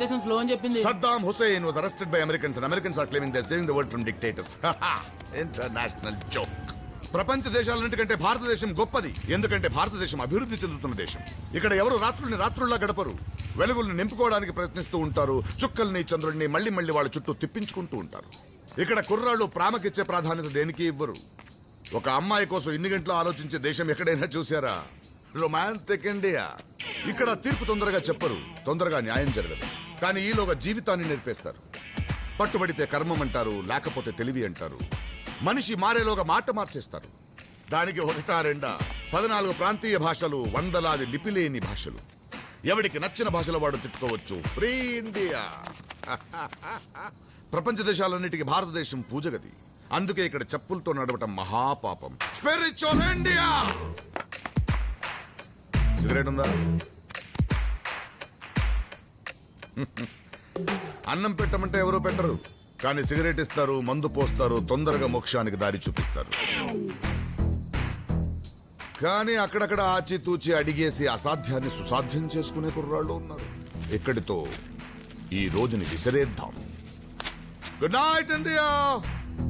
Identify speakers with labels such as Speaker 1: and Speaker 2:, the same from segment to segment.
Speaker 1: భారతదేశం స్లో అని చెప్పింది.
Speaker 2: Saddam Hussein was arrested by Americans and Americans are claiming they're saving the world from dictators. International joke. ప్రపంచ దేశాలన్నిటికంటే భారతదేశం గొప్పది. ఎందుకంటే భారతదేశం అభివృద్ధి చెందుతున్న దేశం. ఇక్కడ ఎవరు రాత్రుల్ని రాత్రుల్లా గడపరు. వెలుగుల్ని నింపుకోవడానికి ప్రయత్నిస్తూ ఉంటారు. చుక్కల్ని చంద్రుడిని మళ్ళీ మళ్ళీ వాళ్ళ చుట్టూ తిప్పించుకుంటూ ఉంటారు. ఇక్కడ కుర్రాళ్ళు ప్రేమకిచ్చే ప్రాధాన్యత దేనికి ఇవ్వరు. ఒక అమ్మాయి కోసం ఇన్ని గంటలు ఆలోచించే దేశం ఎక్కడైనా చూసారా? Romantic India. ఇక్కడ తీర్పు తొందరగా చెప్పరు, తొందరగా న్యాయం జరగదు. కానీ ఈలోగా జీవితాన్ని నేర్పేస్తారు. పట్టుబడితే కర్మం అంటారు, లేకపోతే తెలివి అంటారు. మనిషి మారేలోగా మాట మార్చేస్తారు. దానికి ఒకటా రెండా 14 ప్రాంతీయ భాషలు, వందలాది లిపిలేని భాషలు. ఎవడికి నచ్చిన భాషలో వాడు తిట్టుకోవచ్చు. Free India. ప్రపంచ దేశాలన్నిటికీ భారతదేశం పూజగది. అందుకే ఇక్కడ చెప్పులతో నడవటం మహాపాపం. Spiritual India. సిగరెట్ ఉందా? అన్నం పెట్టమంటే ఎవరూ పెట్టరు, కానీ సిగరెట్ ఇస్తారు, మందు పోస్తారు, తొందరగా మోక్షానికి దారి చూపిస్తారు. కానీ అక్కడక్కడ ఆచితూచి అడిగేసి అసాధ్యాన్ని సుసాధ్యం చేసుకునే కుర్రాళ్ళు ఉన్నారు. ఇక్కడితో ఈ రోజుని విసిరేద్దాం. Good night India.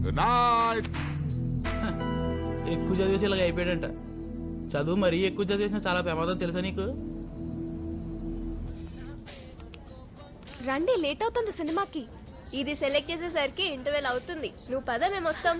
Speaker 2: Good night.
Speaker 1: ఎక్కువ చదివేసి ఇలాగ అయిపోయాడంట. చదువు మరీ ఎక్కువ చదివేసిన చాలా ప్రమాదం తెలుసా నీకు?
Speaker 3: రండి, లేట్ అవుతుంది సినిమాకి.
Speaker 4: ఇది సెలెక్ట్ చేసేసరికి ఇంటర్వెల్ అవుతుంది. నువ్వు పద, మేము వస్తాం.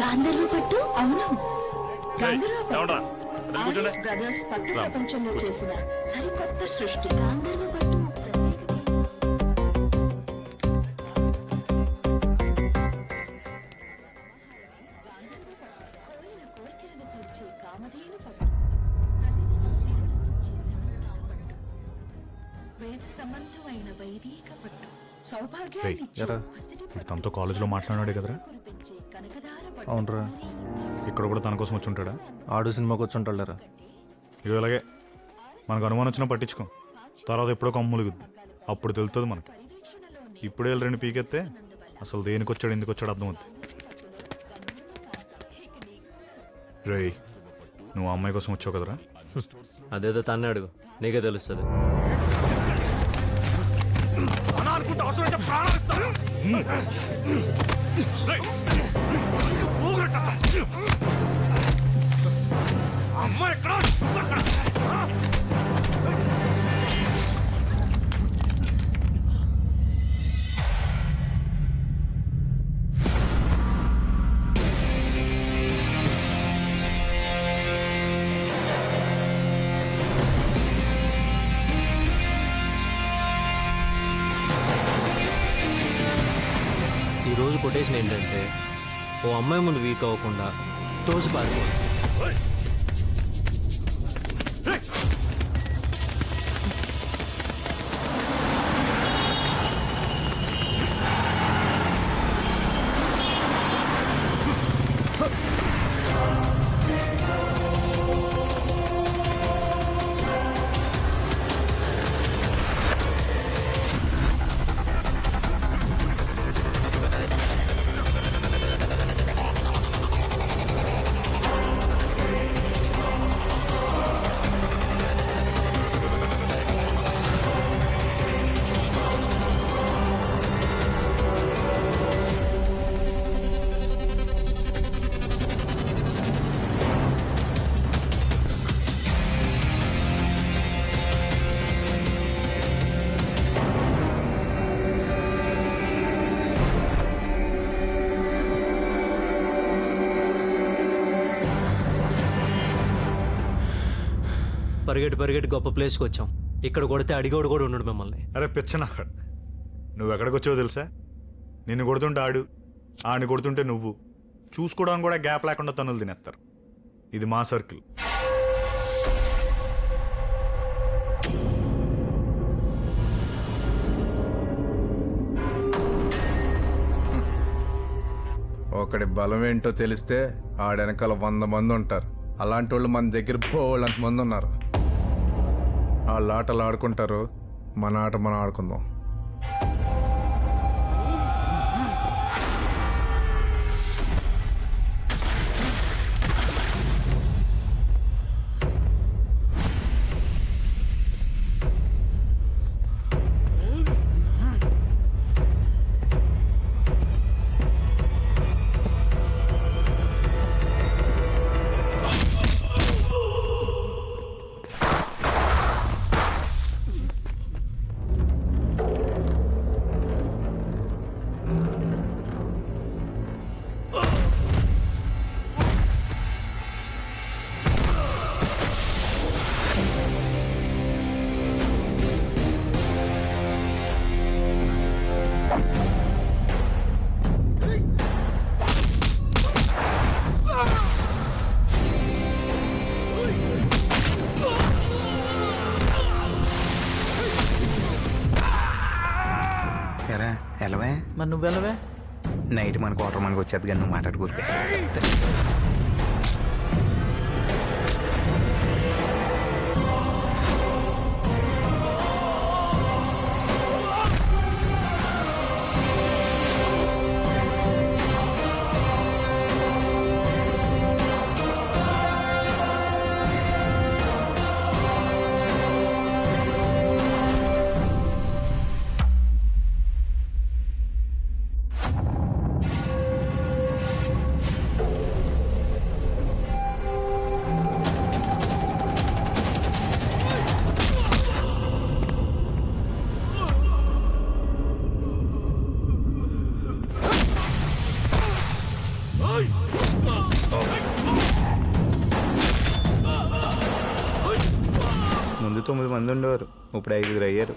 Speaker 3: గాంధర్వ పట్టు. అవును,
Speaker 5: బ్రదర్స్ పట్టు ప్రపంచంలో చేసిన సరికొత్త సృష్టి.
Speaker 3: గాంధర్వ పట్టు
Speaker 5: కోరికలను తీర్చే కామధేను పట్టు. ప్రతిదినం సిరులను చేసే అంతక పట్టు. వేద సంబంధమైన వైదిక పట్టు. సౌభాగ్యాన్ని
Speaker 6: తనతో కాలేజీలో మాట్లాడాడు కదరా?
Speaker 5: కురిపించే కనకదార పట్టు.
Speaker 7: అవునరా,
Speaker 6: ఇక్కడ కూడా తన కోసం వచ్చి ఉంటాడా?
Speaker 7: ఆడు సినిమాకి వచ్చి ఉంటాడురా.
Speaker 6: ఇవి ఇలాగే మనకు అనుమానం వచ్చినా పట్టించుకో. తర్వాత ఎప్పుడో కమ్ములుగుద్ది, అప్పుడు తెలుస్తుంది మనకి. ఇప్పుడే రెండు పీకెత్తే అసలు దేనికి వచ్చాడు, ఎందుకు వచ్చాడు అర్థమవుతుంది. రేయ్, నువ్వు ఆ అమ్మాయి కోసం వచ్చావు కదరా?
Speaker 8: అదేదో తన్నే అడుగు, నీకే తెలుస్తుంది. ఈరోజు కొటేషన్ ఏంటంటే, ఓ అమ్మాయి ముందు వీక్ అవ్వకుండా తోసి పారిపోవాలి. పరిగెట్టి గొప్ప ప్లేస్కి వచ్చాం. ఇక్కడ కొడితే అడిగోడు కూడా ఉండడు మిమ్మల్ని.
Speaker 6: అరే పిచ్చనా, నువ్వు ఎక్కడికి వచ్చావో తెలుసా? నిన్ను కొడుతుంటే ఆడిని కొడుతుంటే నువ్వు చూసుకోవడానికి కూడా గ్యాప్ లేకుండా తన్నులు తినేస్తారు. ఇది మా సర్కిల్.
Speaker 7: ఒకడి బలం ఏంటో తెలిస్తే ఆడెనకాల 100 మంది ఉంటారు. అలాంటి వాళ్ళు మన దగ్గర బోళ్ళంత మంది ఉన్నారు. వాళ్ళ ఆటలు ఆడుకుంటారు, మన ఆట మనం ఆడుకుందాం.
Speaker 9: ఎరా ఎలవే
Speaker 1: మరి నువ్వు వెళ్ళవే?
Speaker 9: నైట్ మన క్వార్టర్ మనకు వచ్చేది కానీ నువ్వు మాట్లాడుకోరు. ముందు 9 మంది ఉండేవారు, ఇప్పుడు 5 అయ్యారు.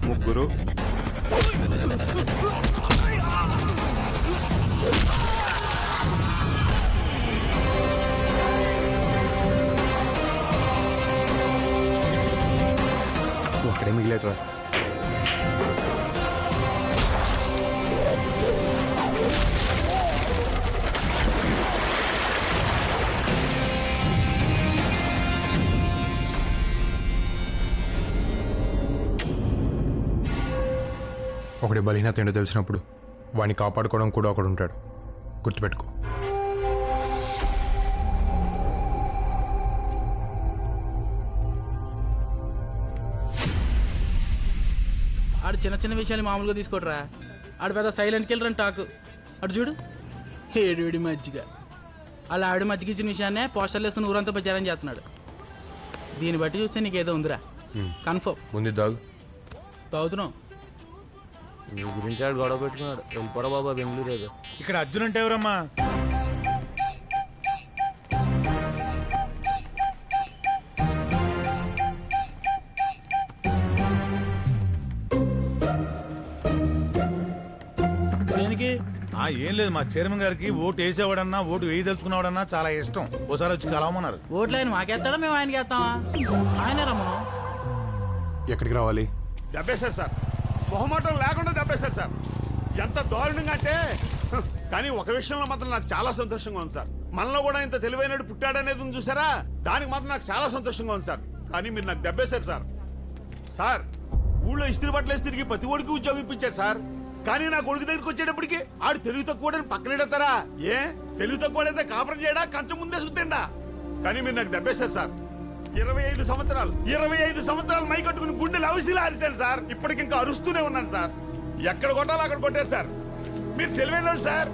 Speaker 9: ముగ్గురు ఒకడే మిగిలేట్రా.
Speaker 7: ఒకటి బలహీనత ఏంటో తెలిసినప్పుడు వాడిని కాపాడుకోవడం కూడా ఒకడు ఉంటాడు, గుర్తుపెట్టుకో.
Speaker 1: ఆడు చిన్న విషయాన్ని మామూలుగా తీసుకోడరా. ఆడు పెద్ద సైలెంట్ కిల్లర్ అని టాకు. అటు చూడు, ఏడు మజ్జిగ. అలా ఆవిడ మజ్జిగ ఇచ్చిన విషయాన్నే పోస్టర్లు వేసుకుని ఊరంతా ప్రచారం చేస్తున్నాడు. దీన్ని బట్టి చూస్తే నీకేదో ఉందిరా, కన్ఫర్మ్.
Speaker 7: ముందు దాగు.
Speaker 1: తాగుతున్నావు.
Speaker 8: నీ గురించి ఆడు గొడవ పెట్టుకున్నాడు. వెళ్ళిపోరా బాబా బెంగళూరు ఏదో.
Speaker 6: ఇక్కడ అర్జున్ అంటే ఎవరమ్మా?
Speaker 1: దేనికి?
Speaker 10: ఏం లేదు, మా చైర్మన్ గారికి ఓటు వేసేవాడన్నా ఓటు వేయదలుచుకున్నావాడన్నా చాలా ఇష్టం. ఓసారి వచ్చి కలవమన్నారు.
Speaker 1: ఓట్లు ఆయన మాకేస్తాడా, మేము ఆయనకి వేస్తామా? ఆయనే రమ్మను.
Speaker 7: ఎక్కడికి రావాలి?
Speaker 2: దెబ్బేశారు సార్, మొహమాటం లేకుండా దెబ్బేశారు సార్. ఎంత దారుణంగా అంటే కానీ ఒక విషయంలో మాత్రం నాకు చాలా సంతోషంగా ఉంది సార్. మనలో కూడా ఇంత తెలివైనడు పుట్టాడనేది ఉంది చూసారా, దానికి మాత్రం నాకు చాలా సంతోషంగా ఉంది సార్. కానీ మీరు నాకు దెబ్బేశారు సార్. సార్, ఊళ్ళో ఇస్త్రీ బట్టలేసి తిరిగి ప్రతి ఒడికి ఉద్యోగం ఇప్పించారు సార్. కానీ నా కొడుకు దగ్గరికి వచ్చేటప్పటికి ఆడు తెలివి తక్కువ పక్కనెడతారా? ఏ తెలివి తక్కువడైతే కాపురం చేయడా, కంచం ముందే సుత్తిండా? కానీ మీరు నాకు దెబ్బేశారు సార్. 25 సంవత్సరాలు మై కట్టుకుని గుండెలు అవిసిలా అరిశాను సార్. ఇప్పటికింకా అరుస్తూనే ఉన్నాను సార్. ఎక్కడ కొట్టాలో అక్కడ కొట్టారు సార్. మీరు తెలివైన సార్,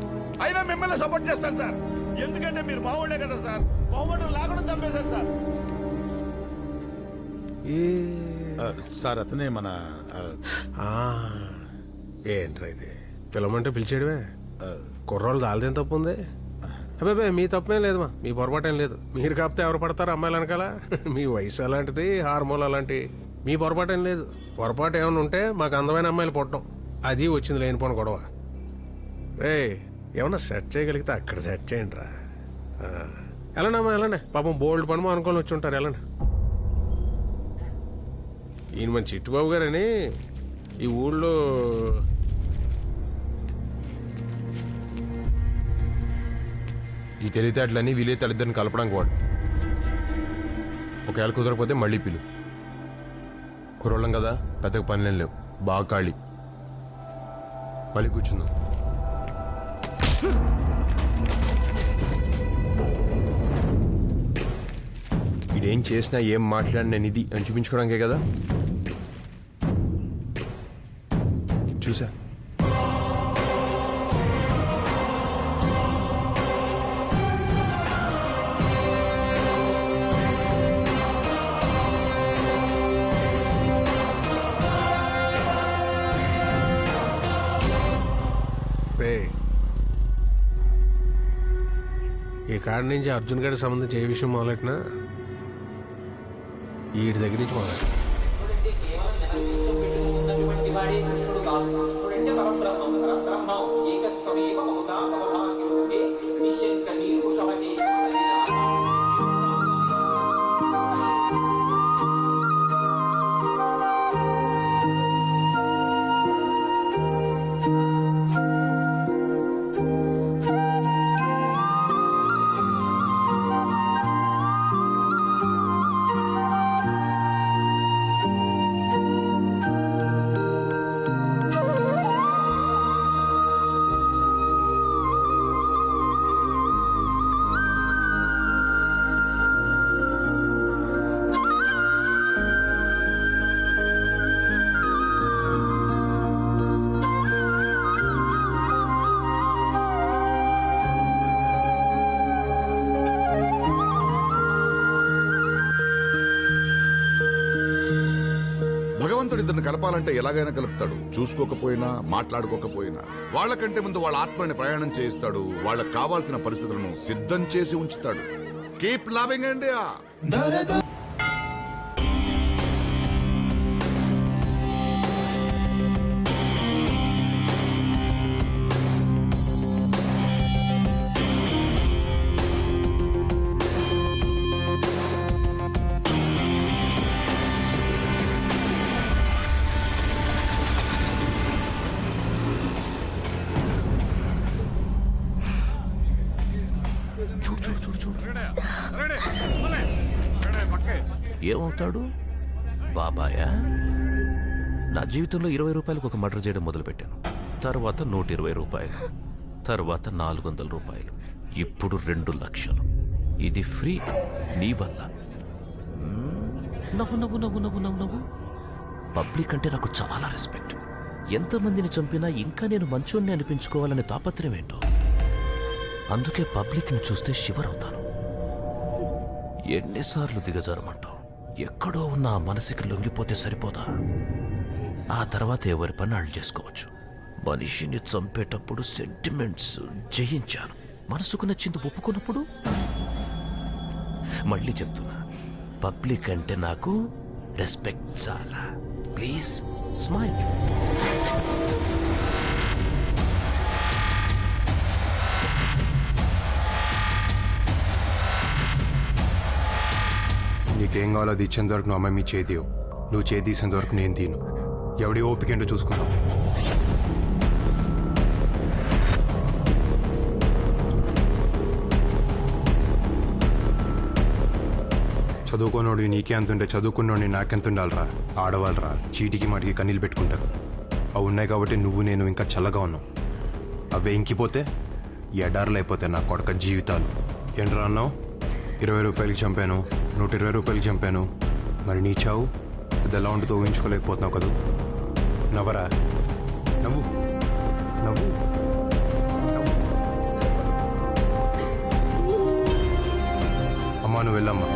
Speaker 2: అయినా మిమ్మల్ని సపోర్ట్ చేస్తాను సార్. ఎందుకంటే మీరు మావాళ్లే కదా సార్. మొహమాటం లేకుండా చంపేశారు సార్.
Speaker 10: సార్ అతనే మన
Speaker 11: ఏంట్రా ఇది పిలవమంటే పిలిచేయడమే కుర్రోళ్ళు దాల్దేం తప్పు ఉంది అబ్బాయి మీ తప్పేం లేదమ్మా మీ పొరపాటేం లేదు మీరు కాకపోతే ఎవరు పడతారు అమ్మాయిలు అనకాల మీ వయసు అలాంటిది హార్మోన్ అలాంటి మీ పొరపాటేం లేదు పొరపాటు ఏమైనా ఉంటే మాకు అందమైన అమ్మాయిలు పుట్టడం అది వచ్చింది లేనిపోను గొడవ రే ఏమన్నా సెట్ చేయగలిగితే అక్కడ సెట్ చేయండి రా వెళ్ళండమ్మా వెళ్ళండి పాపం బోల్డ్ పనమో అనుకొని వచ్చి ఉంటారు వెళ్ళండి ఈయన మన చిట్టుబాబు గారని ఈ ఊళ్ళో
Speaker 12: ఈ తెలివితేటలన్నీ వీలే తల్లిద్దరిని కలపడానికి వాడు ఒకవేళ కుదరకపోతే మళ్ళీ పిలు కుర్రోళ్ళం కదా పెద్దగా పనులేం లేవు బాగా ఖాళీ మళ్ళీ కూర్చుందాం ఇదేం చేసినా ఏం మాట్లాడినా నేను ఇది అని చూపించుకోవడానికే కదా చూసా
Speaker 11: ఈ కాడి నుంచి అర్జున్ గారికి సంబంధించి ఏ విషయం మొదలెట్టినా వీటి దగ్గర నుంచి మొదలెట్టిన
Speaker 2: భగవంతుడు ఇద్దరిని కలపాలంటే ఎలాగైనా కలుపుతాడు. చూసుకోకపోయినా మాట్లాడుకోకపోయినా వాళ్ళకంటే ముందు వాళ్ళ ఆత్మని ప్రయాణం చేయిస్తాడు. వాళ్ళకి కావాల్సిన పరిస్థితులను సిద్ధం చేసి ఉంచుతాడు. Keep loving India.
Speaker 13: ఏమవుతాడు బాబాయా? నా జీవితంలో 20 రూపాయలకు ఒక మర్డర్ చేయడం మొదలుపెట్టాను. తర్వాత 120 రూపాయలు, తర్వాత 400 రూపాయలు, ఇప్పుడు 2 లక్షలు. ఇది ఫ్రీ నీ వల్ల. నవ్వు నవ్వు నవ్వు నవ్వు నవ్వు నవ్వు. పబ్లిక్ అంటే నాకు చాలా రెస్పెక్ట్. ఎంతమందిని చంపినా ఇంకా నేను మంచోన్ని అనిపించుకోవాలనే తాపత్రయం ఏంటో. అందుకే పబ్లిక్ని చూస్తే షివర్ అవుతాను. ఎన్నిసార్లు దిగజారమంటావు? ఎక్కడో ఉన్న ఆ మనసుకి లొంగిపోతే సరిపోదా? ఆ తర్వాత ఎవరి పని వాళ్ళు చేసుకోవచ్చు. మనిషిని చంపేటప్పుడు సెంటిమెంట్స్ జయించాను. మనసుకు నచ్చింది ఒప్పుకున్నప్పుడు మళ్ళీ చెప్తున్నా, పబ్లిక్ అంటే నాకు రెస్పెక్ట్ చాలా. Please smile.
Speaker 12: నీకేం కావాలో అది ఇచ్చేంత వరకు నువ్వు అమ్మాయి మీ చేతివు. నువ్వు చేతీసేంత వరకు నేను తీను. ఎవడి ఓపిక ఏంటో చూసుకున్నావు. చదువుకోనోడు నీకే అంతుంటే చదువుకున్నోడిని నాకెంత ఉండాలిరా? ఆడవాళ్ళరా చీటికి మాటికి కన్నీళ్ళు పెట్టుకుంటారు. అవి ఉన్నాయి కాబట్టి నువ్వు నేను ఇంకా చల్లగా ఉన్నావు. అవే ఇంకిపోతే ఎడార్లు అయిపోతాయి నా కొడక జీవితాలు. ఏంట్రా అన్నావు? 20 రూపాయలకి చంపాను, 120 రూపాయలకి చంపాను. మరి నీ చావు అది ఎలా ఉంటుందో ఊహించుకోలేకపోతున్నావు కదా. నవ్వరా, నవ్వు నవ్వు. అమ్మా నువ్వు వెళ్ళమ్మా.